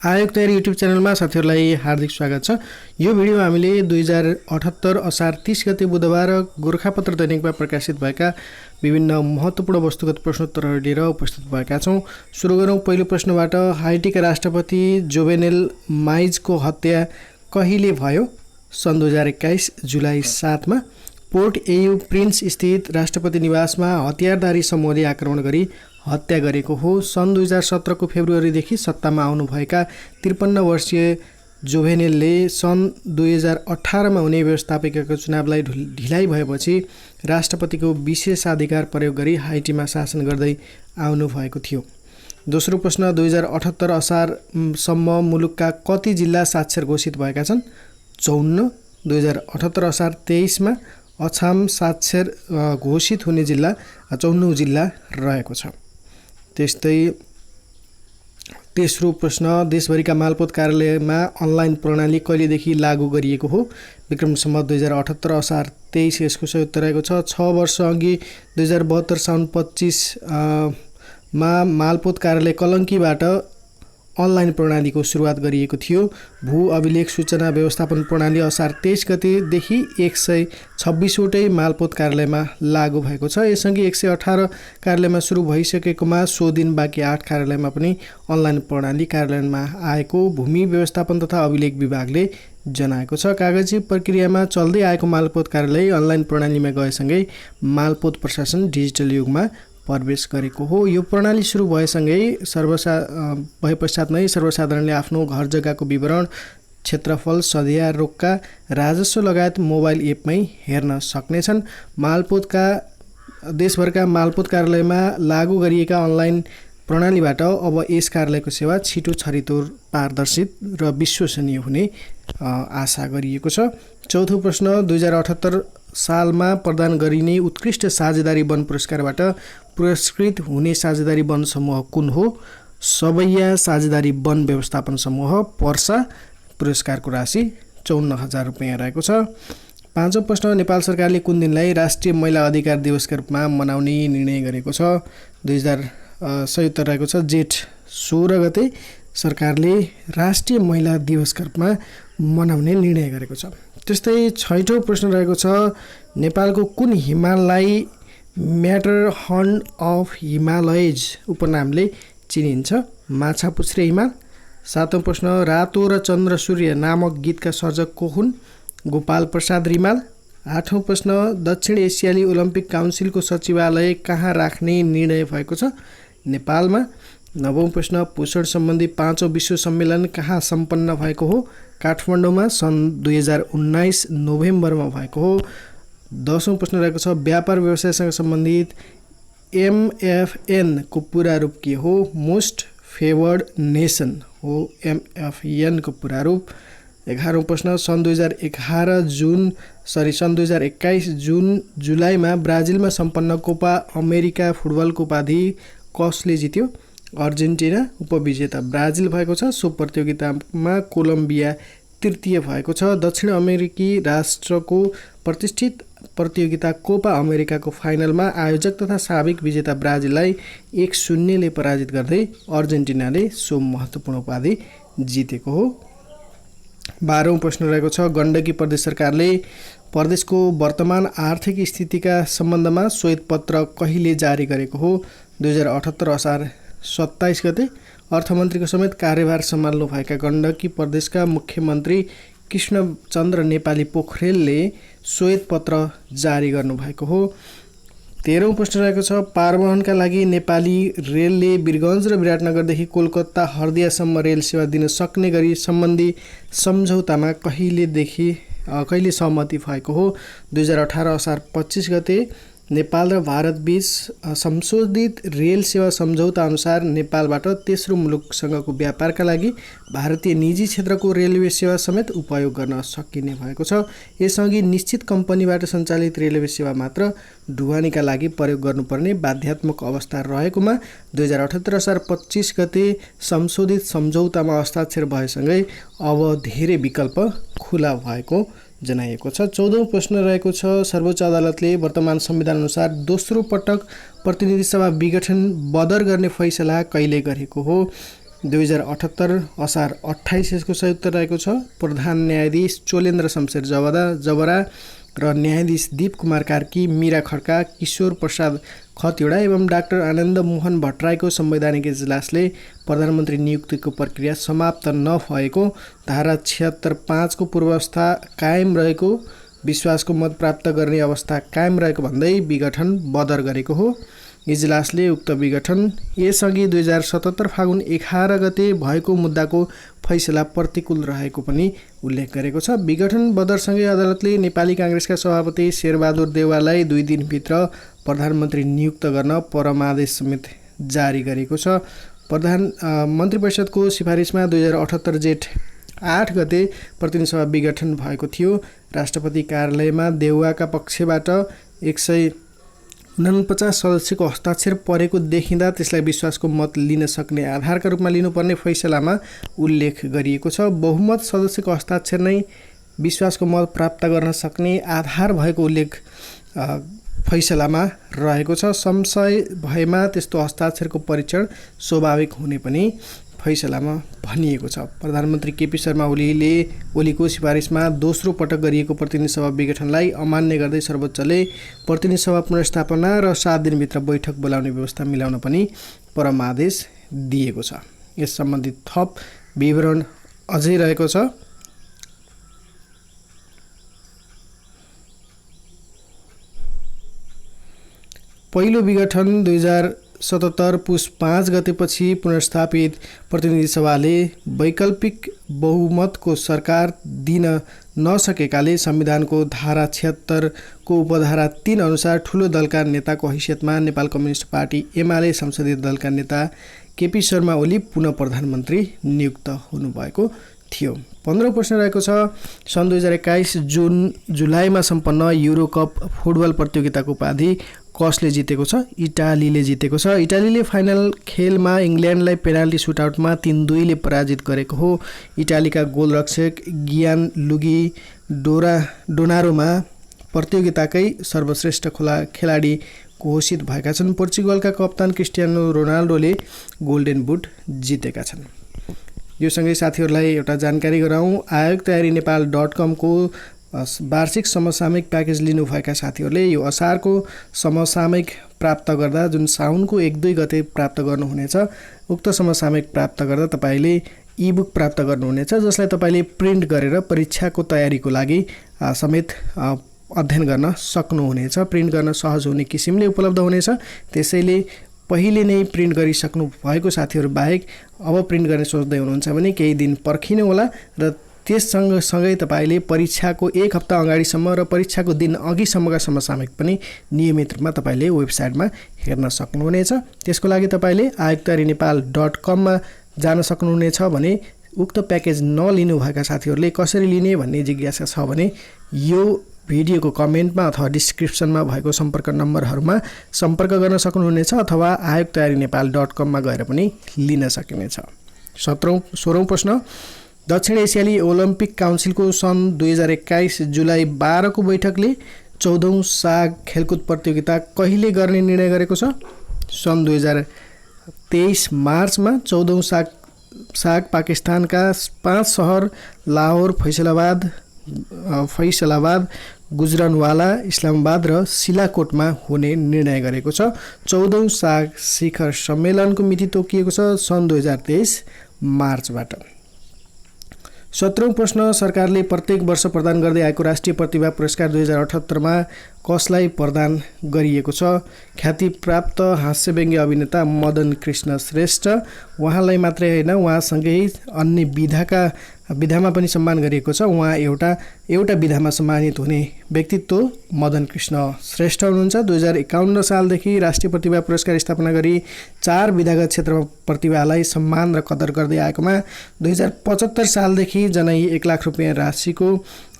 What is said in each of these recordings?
आयोग तयारी युट्युब च्यानलमा साथीहरूलाई हार्दिक स्वागत छ। यो भिडियोमा हामीले 2078 असार 30 गते बुधबार गोरखापत्र दैनिकमा प्रकाशित भएका विभिन्न महत्त्वपूर्ण वस्तुगत प्रश्नोत्तरहरू लिएर उपस्थित भएका छौँ। सुरु गरौँ पहिलो प्रश्नबाट। हाइटीका राष्ट्रपति जोवेनेल माइजको हत्या कहिले भयो? सन् 2021 जुलाई 7 मा पोर्ट एयु प्रिन्स स्थित राष्ट्रपति निवासमा हतियारधारी समूहले आक्रमण गरी हत्या गरेको हो। सन् 2017 को फेब्रुअरीदेखि सत्तामा आउनुभएका 53 वर्षीय जोभेनेलले सन् 2018 मा हुने व्यवस्थापिकाको चुनावलाई ढिलाइ भएपछि राष्ट्रपतिको विशेषाधिकार प्रयोग गरी हाइटीमा शासन गर्दै आउनुभएको थियो। दोस्रो प्रश्न। 2078 असारसम्म मुलुकका कति जिल्ला साक्षर घोषित भएका छन्? 54। 2078 असार 23 मा अछाम साक्षर घोषित हुने जिल्ला 54 जिल्ला रहेको छ। त्यस्तै तेस्रो प्रश्न। देशभरिका मालपोत कार्यालयमा अनलाइन प्रणाली कहिलेदेखि लागू गरिएको हो? विक्रम सम्वत 2078 असार 23 यसको सही उत्तर रहेको छ। 6 वर्ष अघि 2072 साउन 25 मा मालपोत कार्यालय कलङ्कीबाट अनलाइन प्रणालीको सुरुवात गरिएको थियो। भू अभिलेख सूचना व्यवस्थापन प्रणाली असार 23 गतेदेखि 126वटै मालपोत कार्यालयमा लागू भएको छ। यससँगै 118 कार्यालयमा सुरु भइसकेकोमा 100 दिन बाँकी 8 कार्यालयमा पनि अनलाइन प्रणाली कार्यान्वयनमा आएको भूमि व्यवस्थापन तथा अभिलेख विभागले जनाएको छ। कागजी प्रक्रियामा चल्दै आएको मालपोत कार्यालय अनलाइन प्रणालीमा गएसँगै मालपोत प्रशासन डिजिटल युगमा प्रवेश गरेको हो। यो प्रणाली सुरु भएसँगै भएपश्चात नै सर्वसाधारणले आफ्नो घर जग्गाको विवरण, क्षेत्रफल, सधिया, रोक्का, राजस्व लगायत मोबाइल एपमै हेर्न सक्नेछन्। देशभरका मालपोत कार्यालयमा लागू गरिएका अनलाइन प्रणालीबाट अब यस कार्यालयको सेवा छिटो, छरितो, पारदर्शी र विश्वसनीय हुने आशा गरिएको छ। चौथो प्रश्न। 2078 सालमा प्रदान गरिने उत्कृष्ट साझेदारी वन पुरस्कारबाट पुरस्कृत हुने साझेदारी वन समूह कुन हो? सबैया साझेदारी वन व्यवस्थापन समूह पर्सा। पुरस्कारको राशि 54,000 रुपैयाँ रहेको छ। पाँचौं प्रश्न। नेपाल सरकारले कुन दिनलाई राष्ट्रिय महिला अधिकार दिवसका रूपमा मनाउने निर्णय गरेको छ? 2000 सही उत्तर रहेको छ। जेठ 16 गते सरकारले राष्ट्रिय महिला दिवसका रूपमा मनाउने निर्णय गरेको छ। त्यस्तै छैठौं प्रश्न रहेको छ। नेपालको कुन हिमाललाई म्याटरहर्न अफ हिमालयज उपनामले चिनिन्छ? माछापुच्छ्रे हिमाल। सातौं प्रश्न। रातो र चन्द्र सूर्य नामक गीतका सर्जक को हुन्? गोपाल प्रसाद रिमाल। आठौं प्रश्न। दक्षिण एसियाली ओलम्पिक काउन्सिलको सचिवालय कहाँ राख्ने निर्णय भएको छ? नेपालमा। नवौं प्रश्न। पोषण सम्बन्धी 5औं विश्व सम्मेलन कहाँ सम्पन्न भएको हो? काठमाडौँमा सन् 2019 नोभेम्बरमा भएको हो। 10औं प्रश्न रहेको छ। व्यापार व्यवसायसँग सम्बन्धित MFN को पूरा रूप के हो? मोस्ट फेवर्ड नेसन हो MFN को पूरा रूप। 11औं प्रश्न। सन् 2021 जुन जुलाईमा ब्राजिलमा सम्पन्न कोपा अमेरिका फुटबलको उपाधि कसले जित्यो? अर्जेन्टिना उपविजेता ब्राजिल भएको छ। सो प्रतियोगितामा कोलम्बिया तृतीय भएको छ। दक्षिण अमेरिकी राष्ट्रको प्रतिष्ठित प्रतियोगिता कोपा अमेरिकाको फाइनलमा आयोजक तथा साबिक विजेता ब्राजिललाई 1-0 ले पराजित गर्दै अर्जेन्टिनाले सो महत्त्वपूर्ण उपाधि जितेको हो। 12औं प्रश्न रहेको छ। गण्डकी प्रदेश सरकारले प्रदेशको वर्तमान आर्थिक स्थितिका सम्बन्धमा श्वेतपत्र कहिले जारी गरेको हो? 2078 असार 27 गते। अर्थमन्त्रीको समेत कार्यभार सम्हाल्नुभएका गण्डकी प्रदेशका मुख्यमन्त्री कृष्णचन्द्र नेपाली पोखरेलले श्वेतपत्र जारी गर्नुभएको हो। 13औं प्रश्न रहेको छ। पारवहनका लागि नेपाली रेलले वीरगञ्ज र विराटनगरदेखि कोलकाता हर्दियासम्म रेल सेवा दिन सक्ने गरी सम्बन्धी सम्झौतामा कहिले सहमति भएको हो? 2018 असार 25 गते। नेपाल र भारत बीच संशोधित रेल सेवा सम्झौता अनुसार नेपालबाट तेस्रो मुलुकसँगको व्यापारका लागि भारतीय निजी क्षेत्रको रेलवे सेवा समेत उपयोग गर्न सकिने भएको छ। यसअघि निश्चित कम्पनीबाट सञ्चालित रेलवे सेवा मात्र ढुवानीका लागि प्रयोग गर्नुपर्ने बाध्यात्मक अवस्था रहेकोमा 2078 असार 25 गते संशोधित सम्झौतामा हस्ताक्षर भएसँगै अब धेरै विकल्प खुला भएको जनाइएको छ। 14औं प्रश्न रहेको छ। सर्वोच्च अदालतले वर्तमान संविधान अनुसार दोस्रो पटक प्रतिनिधि सभा विघटन बदर गर्ने फैसला कहिले गरेको हो? 2078 असार 28 यसको सही उत्तर रहेको छ। प्रधान न्यायाधीश चोलेन्द्र शमशेर जबरा र न्यायाधीश दीप कुमार कार्की, मीरा खड्का, किशोर प्रसाद खतिवडा एवं डाक्टर आनन्द मोहन भट्टराईको संवैधानिक इजलासले प्रधानमन्त्री नियुक्तिको प्रक्रिया समाप्त नभएको धारा 76(5) को पूर्वावस्था कायम रहेको, विश्वासको मत प्राप्त गर्ने अवस्था कायम रहेको भन्दै विघटन बदर गरेको हो। इजलासले उक्त विघटन यसअघि 2077 फागुन 11 गते भएको मुद्दाको फैसला प्रतिकूल रहेको पनि उल्लेख गरेको छ। विघटन बदरसँगै अदालतले नेपाली काङ्ग्रेसका सभापति शेरबहादुर देउवालाई 2 दिनभित्र प्रधानमन्त्री नियुक्त गर्न परमादेश समेत जारी गरेको छ। मन्त्री परिषदको सिफारिसमा 2078 जेठ 8 गते प्रतिनिधि सभा विघटन भएको थियो। राष्ट्रपति कार्यालयमा देउवाका पक्षबाट 149 सदस्यको हस्ताक्षर परेको देखिँदा त्यसलाई विश्वासको मत लिन सक्ने आधारका रूपमा लिनुपर्ने फैसलामा उल्लेख गरिएको छ। बहुमत सदस्यको हस्ताक्षर नै विश्वासको मत प्राप्त गर्न सक्ने आधार भएको उल्लेख फैसलामा रहेको छ। संशय भएमा त्यस्तो हस्ताक्षरको परीक्षण स्वाभाविक हुने पनि फैसलामा भनिएको छ। प्रधानमन्त्री केपी शर्मा ओलीको सिफारिसमा दोस्रो पटक गरिएको प्रतिनिधि सभा विघटनलाई अमान्य गर्दै सर्वोच्चले प्रतिनिधि सभा पुनर्स्थापना र 7 दिनभित्र बैठक बोलाउने व्यवस्था मिलाउन पनि परमादेश दिएको छ। यस सम्बन्धी थप विवरण अझै रहेको छ। पहिलो विघटन 2077 पुस 5 गतेपछि पुनर्स्थापित प्रतिनिधि सभाले वैकल्पिक बहुमतको सरकार दिन नसकेकाले संविधानको धारा 76 को उपधारा 3 अनुसार ठूलो दलका नेताको हैसियतमा नेपाल कम्युनिस्ट पार्टी एमाले संसदीय दलका नेता केपी शर्मा ओली पुनः प्रधानमन्त्री नियुक्त हुनुभएको थियो। 15औं प्रश्न रहेको छ। सन् 2021 जुलाईमा सम्पन्न युरो कप फुटबल प्रतियोगिताको उपाधि कसले जितेको छ? इटालीले जितेको छ। इटालीले फाइनल खेलमा इङ्ल्यान्डलाई पेनाल्टी सुटआउटमा 3-2 ले पराजित गरेको हो। इटालीका गोलरक्षक गियानलुगी डोनारोमा प्रतियोगिताकै सर्वश्रेष्ठ खेलाडी घोषित भएका छन्। पोर्चुगलका कप्तान क्रिस्टियानो रोनाल्डोले गोल्डन बुट जितेका छन्। यो सँगै साथीहरूलाई एउटा जानकारी गराउँ। आयोग तयारी नेपाल.com को वार्षिक समसामयिक प्याकेज लिनुभएका साथीहरूले यो असारको समसामयिक प्राप्त गर्दा जुन साउनको 1-2 गते प्राप्त गर्नुहुनेछ, उक्त समसामयिक प्राप्त गर्दा तपाईँले इबुक प्राप्त गर्नुहुनेछ, जसलाई तपाईँले प्रिन्ट गरेर परीक्षाको तयारीको लागि समेत अध्ययन गर्न सक्नुहुनेछ। प्रिन्ट गर्न सहज हुने किसिमले उपलब्ध हुनेछ। त्यसैले पहिले नै प्रिन्ट गरिसक्नु भएको साथीहरू बाहेक अब प्रिन्ट गर्ने सोच्दै हुनुहुन्छ भने केही दिन पर्खिनु होला र त्यससँगसँगै तपाईँले परीक्षाको 1 हप्ता अगाडिसम्म र परीक्षाको दिन अघिसम्मका समसामयिक पनि नियमित रूपमा तपाईँले वेबसाइटमा हेर्न सक्नुहुनेछ। त्यसको लागि तपाईँले आयोगतयारीनेपाल.com मा जान सक्नुहुनेछ भने उक्त प्याकेज नलिनुभएका साथीहरूले कसरी लिने भन्ने जिज्ञासा छ भने यो भिडियोको कमेन्टमा अथवा डिस्क्रिप्सनमा भएको सम्पर्क नम्बरहरूमा सम्पर्क गर्न सक्नुहुनेछ अथवा आयोगतयारीनेपाल.com मा गएर पनि लिन सकिनेछ। 16औं प्रश्न। दक्षिण एसियाली ओलम्पिक काउन्सिलको सन् 2021 जुलाई 12 को बैठकले 14औं साग खेलकुद प्रतियोगिता कहिले गर्ने निर्णय गरेको छ? सन् 2023 मार्चमा 14औं साग पाकिस्तानका 5 सहर लाहोर, फैसलाबाद, गुजरानवाला, इस्लामाबाद र सिलाकोटमा हुने निर्णय गरेको छ। 14औं साग शिखर सम्मेलनको मिति तोकिएको छ सन् 2023 मार्चबाट। 17औं प्रश्न। सरकारले प्रत्येक वर्ष प्रदान गर्दै आएको राष्ट्रिय प्रतिभा पुरस्कार 2078 मा कसलाई प्रदान गरिएको छ? ख्याति प्राप्त हास्यव्यङ्ग्य अभिनेता मदन कृष्ण श्रेष्ठ। उहाँलाई मात्रै होइन, उहाँसँगै अन्य विधामा पनि सम्मान गरिएको छ। उहाँ एउटा विधामा सम्मानित हुने व्यक्तित्व मदन कृष्ण श्रेष्ठ हुनुहुन्छ। 2051 सालदेखि राष्ट्रिय प्रतिभा पुरस्कार स्थापना गरी 4 विधागत क्षेत्रमा प्रतिभालाई सम्मान र कदर गर्दै आएकोमा 2075 सालदेखि जनै 1 लाख रुपियाँ राशिको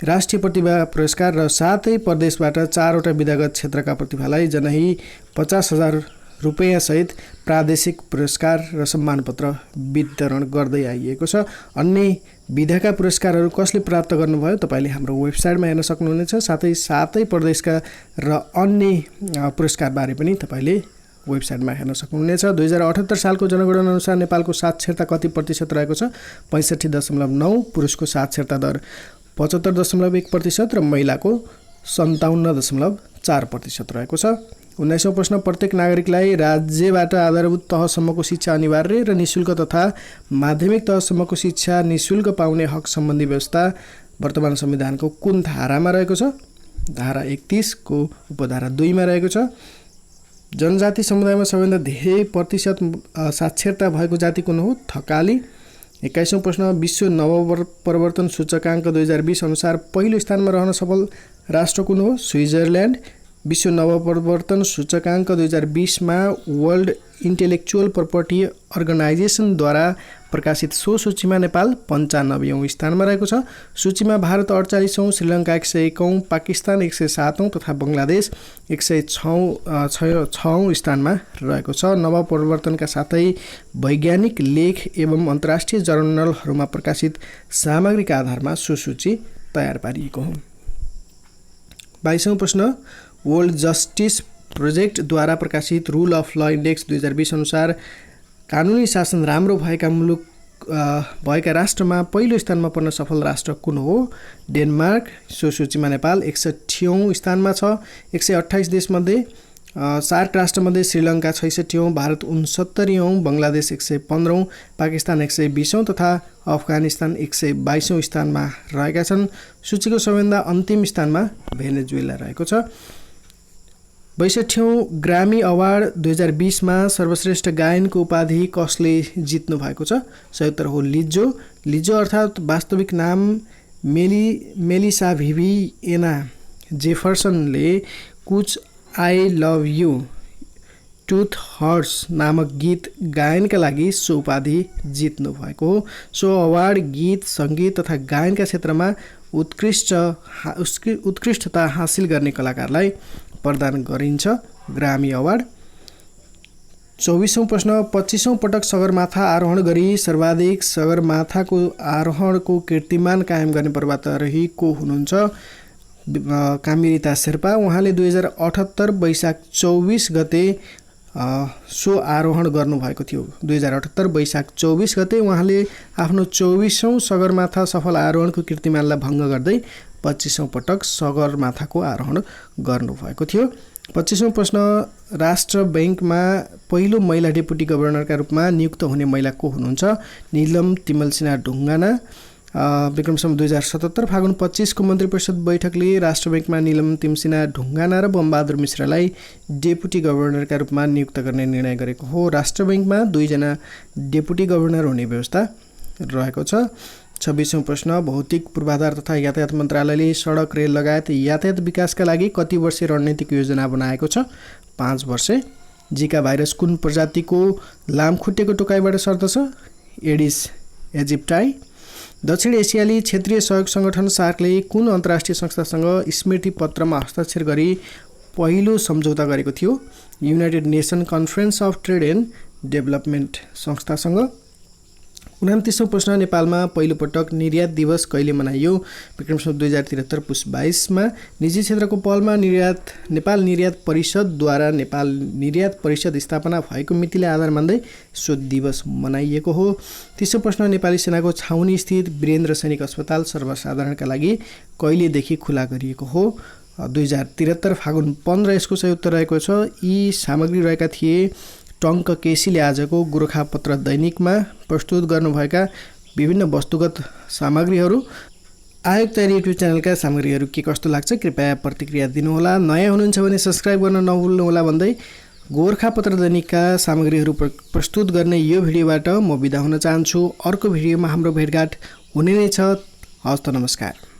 राष्ट्रिय प्रतिभा पुरस्कार र साथै प्रदेशबाट 4 वटा विधागत क्षेत्रका प्रतिभालाई जनै 50,000 रुपियाँ सहित प्रादेशिक पुरस्कार र सम्मानपत्र वितरण गर्दै आइएको छ। अन्य विधाका पुरस्कारहरू कसले प्राप्त गर्नुभयो तपाईँले हाम्रो वेबसाइटमा हेर्न सक्नुहुनेछ। साथै प्रदेशका र अन्य पुरस्कारबारे पनि तपाईँले वेबसाइटमा हेर्न सक्नुहुनेछ। 2078 सालको जनगणना अनुसार नेपालको साक्षरता कति प्रतिशत रहेको छ? 65.9। पुरुषको साक्षरता दर 75.1% र महिलाको 57.4% रहेको छ। 19औं प्रश्न, प्रत्येक नागरिकलाई राज्यबाट आधारभूत तहसम्मको शिक्षा अनिवार्य र निशुल्क तथा माध्यमिक तहसम्मको शिक्षा निशुल्क पाउने हक सम्बन्धी व्यवस्था वर्तमान संविधानको कुन धारामा रहेको छ? धारा 31 को उपधारा 2 मा रहेको छ। जनजाति समुदायमा सबैभन्दा धेरै प्रतिशत साक्षरता भएको जाति कुन हो? थकाली। 21औं प्रश्न, विश्व नवपरिवर्तन सूचकाङ्क 2020 अनुसार पहिलो स्थानमा रहन सफल राष्ट्र कुन हो? स्विजरल्यान्ड। विश्व नवपरिवर्तन सूचकाङ्क 2020 मा वर्ल्ड इन्टेलेक्चुअल प्रपर्टी अर्गनाइजेसनद्वारा प्रकाशित सो सूचीमा नेपाल 95औं स्थानमा रहेको छ। सूचीमा भारत 48औं, श्रीलङ्का 101औं, पाकिस्तान 107औं तथा बङ्गलादेश 106औं स्थानमा रहेको छ। नवपरिवर्तनका साथै वैज्ञानिक लेख एवं अन्तर्राष्ट्रिय जर्नलहरूमा प्रकाशित सामग्रीका आधारमा सो सूची तयार पारिएको हो। 22औं प्रश्न, वर्ल्ड जस्टिस प्रोजेक्टद्वारा प्रकाशित रुल अफ ल इन्डेक्स 2020 अनुसार कानुनी शासन राम्रो भएका राष्ट्रमा पहिलो स्थानमा पर्न सफल राष्ट्र कुन हो? डेनमार्क। सो सूचीमा नेपाल 61औं स्थानमा छ। 128 देशमध्ये सार्क राष्ट्रमध्ये श्रीलङ्का 66औं, भारत 69औं, बङ्गलादेश 115औं, पाकिस्तान 120औं तथा अफगानिस्तान 122औं स्थानमा रहेका छन्। सूचीको सबैभन्दा अन्तिम स्थानमा भेनेजुएला रहेको छ। 62औं ग्रामी अवार्ड 2020 मा सर्वश्रेष्ठ गायनको उपाधि कसले जित्नु भएको छ? सही उत्तर हो लिजो। लिजो अर्थात् वास्तविक नाम मेलिसा भिभिएना जेफरसनले कुच आई लभ यु टुथ हर्ट्स नामक गीत गायनका लागि सो उपाधि जित्नु भएको हो। सो अवार्ड गीत, सङ्गीत तथा गायनका क्षेत्रमा उत्कृष्टता हासिल गर्ने कलाकारलाई प्रदान गरिन्छ ग्रामी अवार्ड। 24औं प्रश्न, 25औं पटक सगरमाथा आरोहण गरी सर्वाधिक सगरमाथाको आरोहणको कीर्तिमान कायम गर्ने पर्वतारोही को हुनुहुन्छ? कामिरिता शेर्पा। उहाँले 2078 वैशाख 24 गते सो आरोहण गर्नुभएको थियो। 2078 वैशाख 24 गते उहाँले आफ्नो 24औं सगरमाथा सफल आरोहणको कीर्तिमानलाई भङ्ग गर्दै 25औं पटक सगरमाथाको आरोहण गर्नुभएको थियो। 25औं प्रश्न, राष्ट्र बैङ्कमा पहिलो महिला डेपुटी गभर्नरका रूपमा नियुक्त हुने महिला को हुनुहुन्छ? नीलम तिमलसिना ढुङ्गाना। विक्रमसम्म 2077 फागुन 25 को मन्त्री परिषद बैठकले राष्ट्र बैङ्कमा नीलम तिमसिना ढुङ्गाना र बमबहादुर मिश्रालाई डेपुटी गभर्नरका रूपमा नियुक्त गर्ने निर्णय गरेको हो। राष्ट्र बैङ्कमा 2 जना डेपुटी गभर्नर हुने व्यवस्था रहेको छ। 26औं प्रश्न, भौतिक पूर्वाधार तथा यातायात मन्त्रालयले सडक, रेल लगायत यातायात विकासका लागि कति वर्षे रणनीतिक योजना बनाएको छ? 5 वर्षे। जिका भाइरस कुन प्रजातिको लामखुट्टेको टोकाइबाट सर्दछ? Aedes aegypti. दक्षिण एसियाली क्षेत्रीय सहयोग सङ्गठन सार्कले कुन अन्तर्राष्ट्रिय संस्थासँग स्मृति पत्रमा हस्ताक्षर गरी पहिलो सम्झौता गरेको थियो? United Nation conference of trade and development संस्थासँग। 29औं प्रश्न, नेपालमा पहिलोपटक निर्यात दिवस कहिले मनाइयो? विक्रमसम्म 2073 पुस 22 मा। निजी क्षेत्रको पहलमा नेपाल निर्यात परिषदद्वारा नेपाल निर्यात परिषद स्थापना भएको मितिलाई आधार मान्दै सो दिवस मनाइएको हो। 30औं प्रश्न, नेपाली सेनाको छाउनी स्थित वीरेन्द्र सैनिक अस्पताल सर्वसाधारणका लागि कहिलेदेखि खुला गरिएको हो? 2073 फागुन 15 यसको सही उत्तर रहेको छ। यी सामग्री रहेका थिए टङ्क केसीले आजको गोरखापत्र दैनिकमा प्रस्तुत गर्नुभएका विभिन्न वस्तुगत सामग्रीहरू। आयोग तयारी युट्युब च्यानलका सामग्रीहरू के कस्तो लाग्छ कृपया प्रतिक्रिया दिनुहोला। नयाँ हुनुहुन्छ भने सब्सक्राइब गर्न नभुल्नुहोला भन्दै गोरखापत्र दैनिकका सामग्रीहरू प्रस्तुत गर्ने यो भिडियोबाट म बिदा हुन चाहन्छु। अर्को भिडियोमा हाम्रो भेटघाट हुने नै छ। हवस् त, नमस्कार।